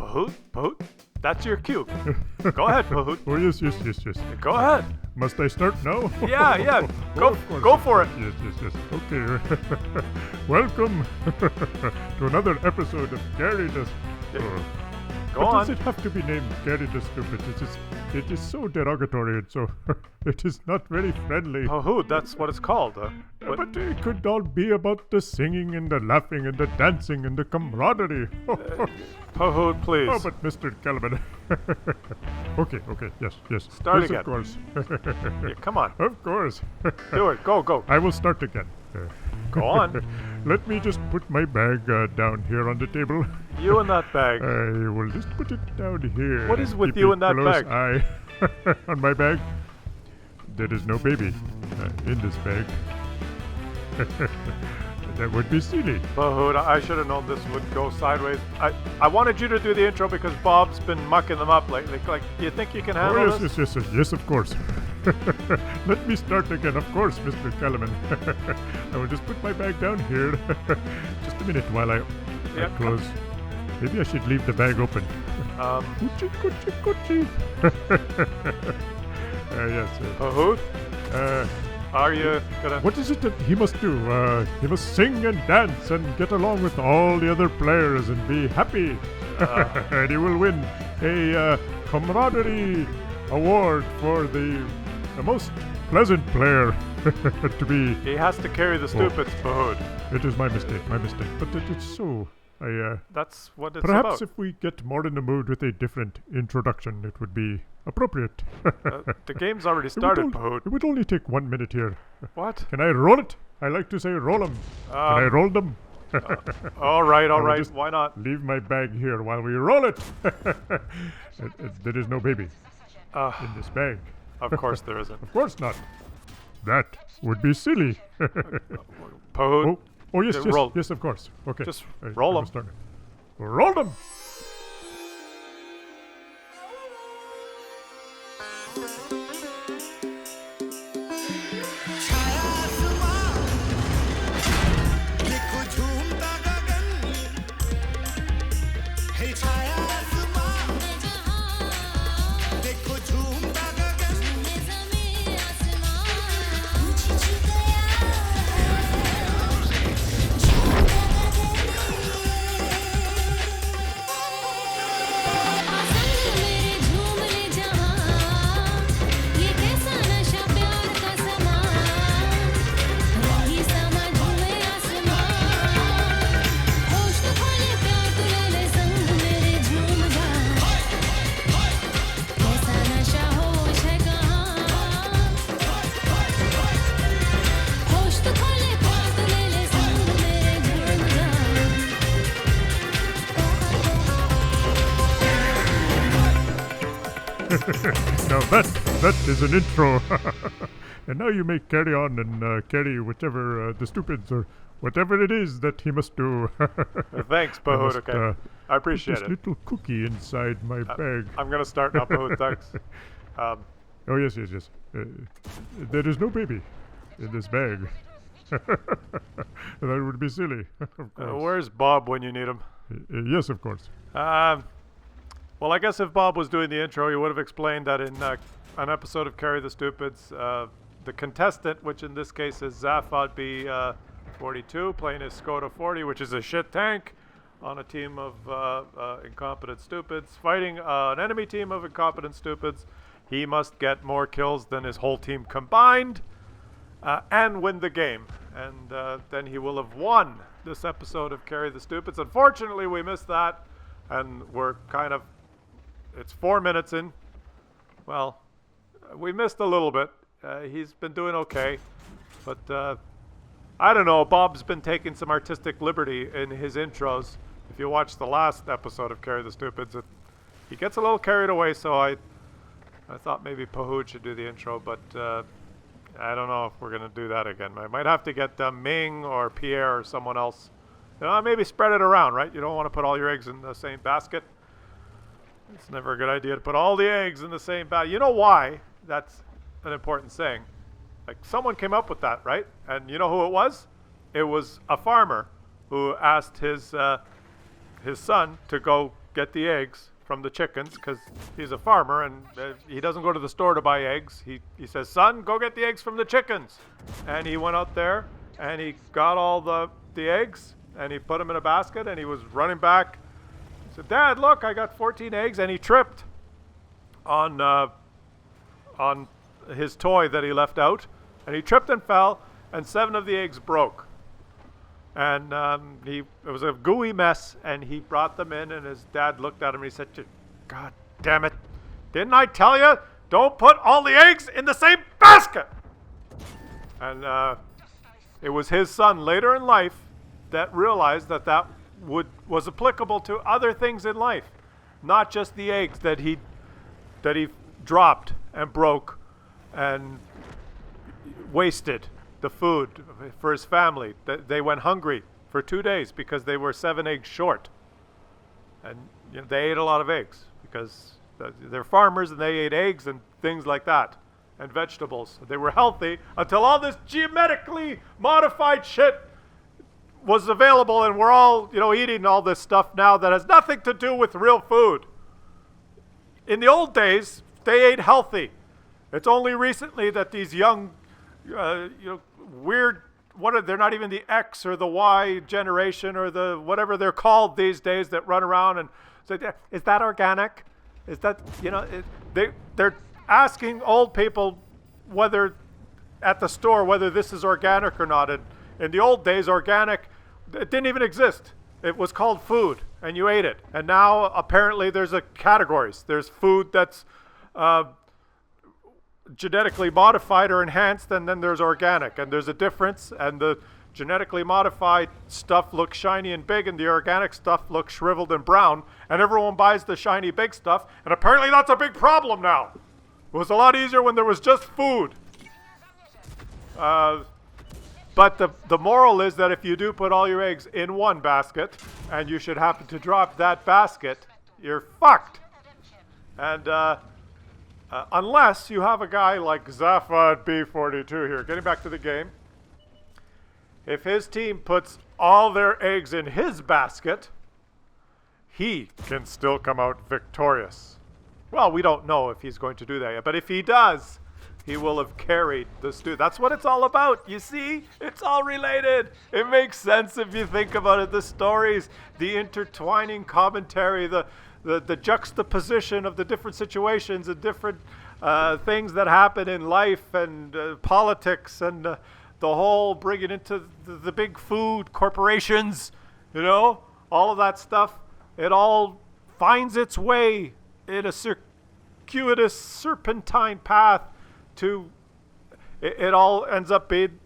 Pahoot, that's your cue. Go ahead, Pahoot. Oh, yes. Go ahead. Must I start now? Yeah. Go for it. Yes. Okay. Welcome to another episode of Gary the... Go on. Does it have to be named Gary the Stupid? It is so derogatory and so... it is not very friendly. Pahoot, that's what it's called. But it could all be about the singing and the laughing and the dancing and the camaraderie. Pahoot, please. Oh, but Mr. Kellerman. Okay, yes. Start yes, again. Of course. Yeah, come on. Of course. Do it. Go. I will start again. Go on. Let me just put my bag down here on the table. You and that bag. I will just put it down here. What is with Keep you a and that close bag? eye on my bag. There is no baby in this bag. That would be silly. Pahoot, I should have known this would go sideways. I wanted you to do the intro because Bob's been mucking them up lately. Like, do you think you can handle this? Yes, of course. Let me start again, of course, Mr. Kellerman. I will just put my bag down here. Just a minute while I close. Maybe I should leave the bag open. Coochie. Yes. Pahoot? Are you gonna... What is it that he must do? He must sing and dance and get along with all the other players and be happy. And he will win a camaraderie award for the most pleasant player to be. He has to carry the stupids, Pahoot. It is my mistake. But it's so... That's what it's perhaps about. if we get more in the mood with a different introduction, it would be appropriate. The game's already started, Pahoot. It would only take 1 minute here. What? Can I roll it? I like to say roll them. Can I roll them? All right. Just Why not? Leave my bag here while we roll it. There is no baby in this bag. Of course there isn't. Of course not. That would be silly. Pahoot. Oh, yes, of course. Okay. Just roll them. Roll them. Now that is an intro. And now you may carry on and carry whichever the stupids or whatever it is that he must do. Thanks, Pahoot. Okay, I appreciate this little cookie inside my bag. I'm gonna start now, Pahoot. Thanks. Oh yes. There is no baby in this bag. That would be silly. Of course. Where's Bob when you need him? Yes, of course. Well, I guess if Bob was doing the intro, he would have explained that in an episode of Carry the Stupids, the contestant, which in this case is Zaphod B42, playing his Skoda 40, which is a shit tank, on a team of incompetent stupids, fighting an enemy team of incompetent stupids. He must get more kills than his whole team combined and win the game. And then he will have won this episode of Carry the Stupids. Unfortunately, we missed that, and we're kind of... It's 4 minutes in. Well, we missed a little bit. He's been doing okay. But I don't know. Bob's been taking some artistic liberty in his intros. If you watch the last episode of Carry the Stupids, he gets a little carried away. So I thought maybe Pahoot should do the intro. But I don't know if we're going to do that again. I might have to get Ming or Pierre or someone else. Maybe spread it around, right? You don't want to put all your eggs in the same basket. It's never a good idea to put all the eggs in the same basket. You know why? That's an important saying. Like, someone came up with that, right? And you know who it was? It was a farmer who asked his son to go get the eggs from the chickens because he's a farmer and he doesn't go to the store to buy eggs. He says, son, go get the eggs from the chickens. And he went out there and he got all the eggs and he put them in a basket and he was running back. He said, Dad, look, I got 14 eggs. And he tripped on his toy that he left out. And he tripped and fell and 7 of the eggs broke. And it was a gooey mess, and he brought them in, and his dad looked at him, and he said, God damn it, didn't I tell you, don't put all the eggs in the same basket? And it was his son later in life that realized that was applicable to other things in life, not just the eggs that he dropped and broke and wasted the food for his family. They went hungry for 2 days because they were 7 eggs short. And they ate a lot of eggs because they're farmers and they ate eggs and things like that and vegetables. They were healthy until all this genetically modified shit was available, and we're all eating all this stuff now that has nothing to do with real food. In the old days, they ate healthy. It's only recently that these young weird, they're not even the X or the Y generation or the whatever they're called these days that run around and say, is that organic? Is that, they're asking old people whether at the store whether this is organic or not. And in the old days, organic, it didn't even exist. It was called food and you ate it. And now apparently there's categories. There's food that's genetically modified or enhanced, and then there's organic, and there's a difference, and the genetically modified stuff looks shiny and big and the organic stuff looks shriveled and brown, and everyone buys the shiny big stuff, and apparently that's a big problem now. It was a lot easier when there was just food. But the moral is that if you do put all your eggs in one basket and you should happen to drop that basket, you're fucked. And unless you have a guy like Zaphod B42 here, getting back to the game, if his team puts all their eggs in his basket, he can still come out victorious. Well, we don't know if he's going to do that yet, but if he does, he will have carried the stew. That's what it's all about. You see? It's all related. It makes sense if you think about it. The stories, the intertwining commentary, the juxtaposition of the different situations and different things that happen in life and politics and the whole bringing into the big food corporations, all of that stuff. It all finds its way in a circuitous serpentine path to it all ends up being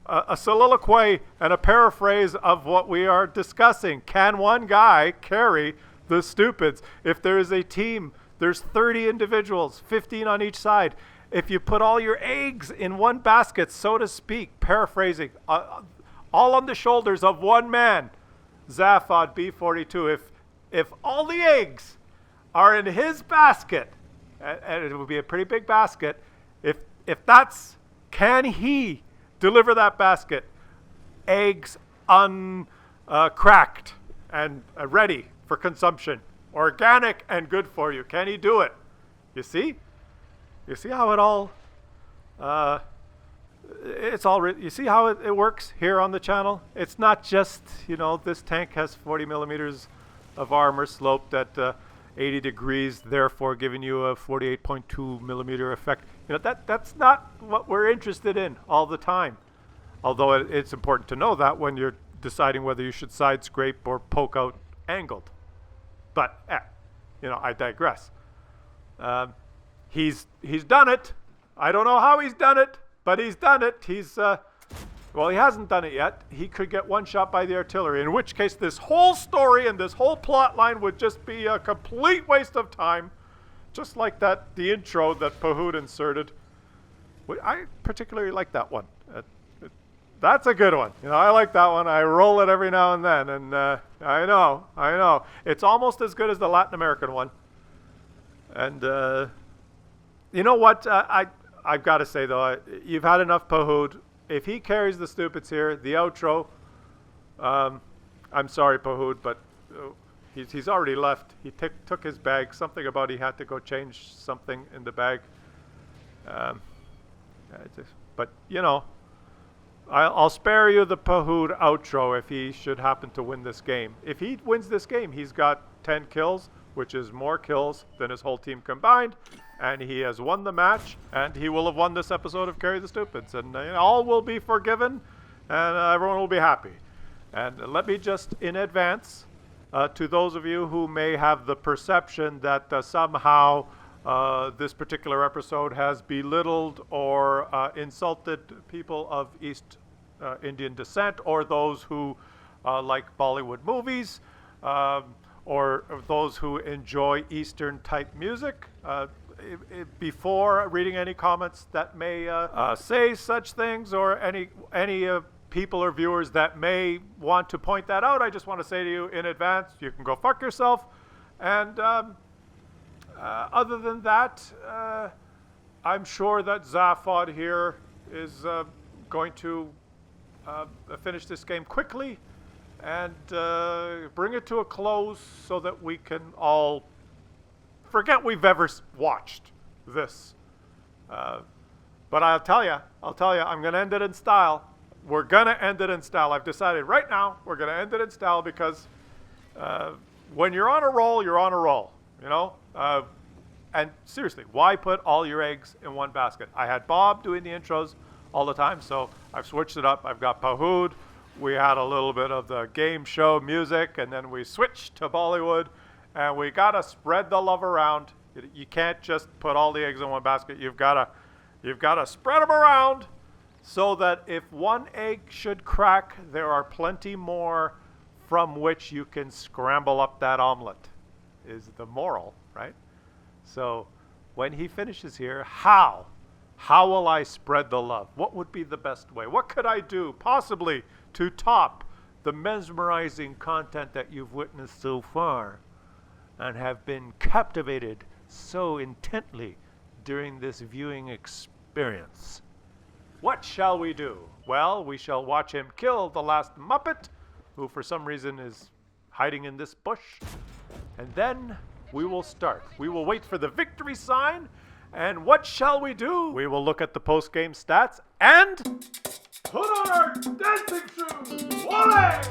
a soliloquy and a paraphrase of what we are discussing. Can one guy carry the stupids? If there is a team, there's 30 individuals, 15 on each side. If you put all your eggs in one basket, so to speak, paraphrasing, all on the shoulders of one man, Zaphod B42, if all the eggs are in his basket, and it would be a pretty big basket, if that's, can he deliver that basket, eggs uncracked and ready for consumption, organic and good for you? Can he do it? You see how it all you see how it works here on the channel? It's not just this tank has 40 millimeters of armor sloped at 80 degrees, therefore giving you a 48.2 millimeter effect. That's not what we're interested in all the time. Although it's important to know that when you're deciding whether you should side scrape or poke out angled. But I digress. He's done it. I don't know how he's done it, but he's done it. He hasn't done it yet. He could get one shot by the artillery, in which case this whole story and this whole plot line would just be a complete waste of time. Just like the intro that Pahood inserted. I particularly like that one. That's a good one. I like that one. I roll it every now and then, and I know. It's almost as good as the Latin American one. And you know what? I've got to say, though, you've had enough Pahood. If he carries the stupids here, the outro, I'm sorry, Pahood, but he's already left. He took his bag. Something about he had to go change something in the bag. But you know, I'll spare you the Pahood outro if he should happen to win this game. If he wins this game, he's got 10 kills, which is more kills than his whole team combined, and he has won the match, and he will have won this episode of Carry the Stupids, and all will be forgiven, and everyone will be happy. And let me just, in advance, to those of you who may have the perception that somehow this particular episode has belittled or insulted people of East Indian descent, or those who like Bollywood movies, or those who enjoy Eastern type music. Before reading any comments that may say such things, or any people or viewers that may want to point that out, I just want to say to you in advance, you can go fuck yourself. And other than that, I'm sure that Zaphod here is going to finish this game quickly and bring it to a close so that we can all forget we've ever watched this. But I'll tell you, I'm going to end it in style. We're going to end it in style. I've decided right now we're going to end it in style because when you're on a roll, you're on a roll, you know? And seriously, why put all your eggs in one basket? I had Bob doing the intros all the time, so I've switched it up. I've got Pahood. We had a little bit of the game show music, and then we switched to Bollywood, and we got to spread the love around. You can't just put all the eggs in one basket. You've got to spread them around so that if one egg should crack, there are plenty more from which you can scramble up that omelet, is the moral, right? So when he finishes here, how will I spread the love? What would be the best way? What could I do possibly to top the mesmerizing content that you've witnessed so far and have been captivated so intently during this viewing experience? What shall we do? Well, we shall watch him kill the last Muppet, who for some reason is hiding in this bush, and then we will start. We will wait for the victory sign, and what shall we do? We will look at the post-game stats and put on our dancing shoes! Wole!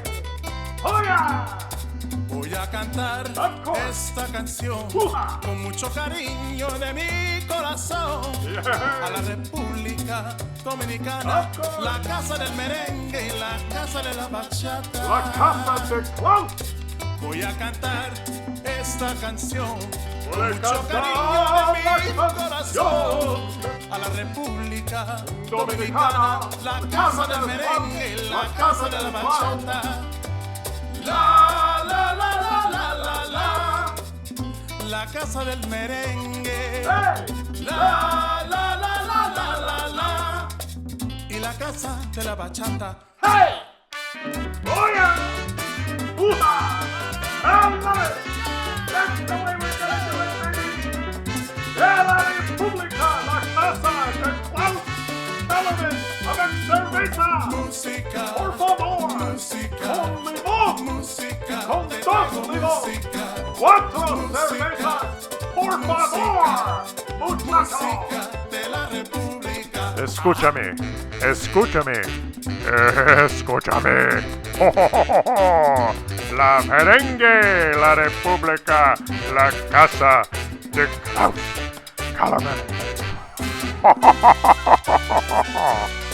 Hoya! Voy a cantar esta canción con mucho cariño de mi corazón a la República Dominicana, la casa del merengue y la casa de la bachata. La casa de Claus! Voy a cantar esta canción con mucho cariño de mi corazón a la República Dominicana, la casa del merengue y la casa de la bachata. La la la la la la la, la casa del merengue. Hey. La la la la la la la, y la casa de la bachata. Hey. Oya! Uha! I love it! That's the way we're gonna do it, baby! De la República, la casa de Claus, Kellerman, avec cerveza! Música, por favor! Música, con limón! Música, con dos limón! Cuatro cervezas! Por favor! Muchacho! de la República. Escúchame, escúchame, escúchame. ¡Oh, oh, oh, oh! La merengue, la república, la casa de Claus, Kellerman. ¡Oh, oh, oh, oh, oh!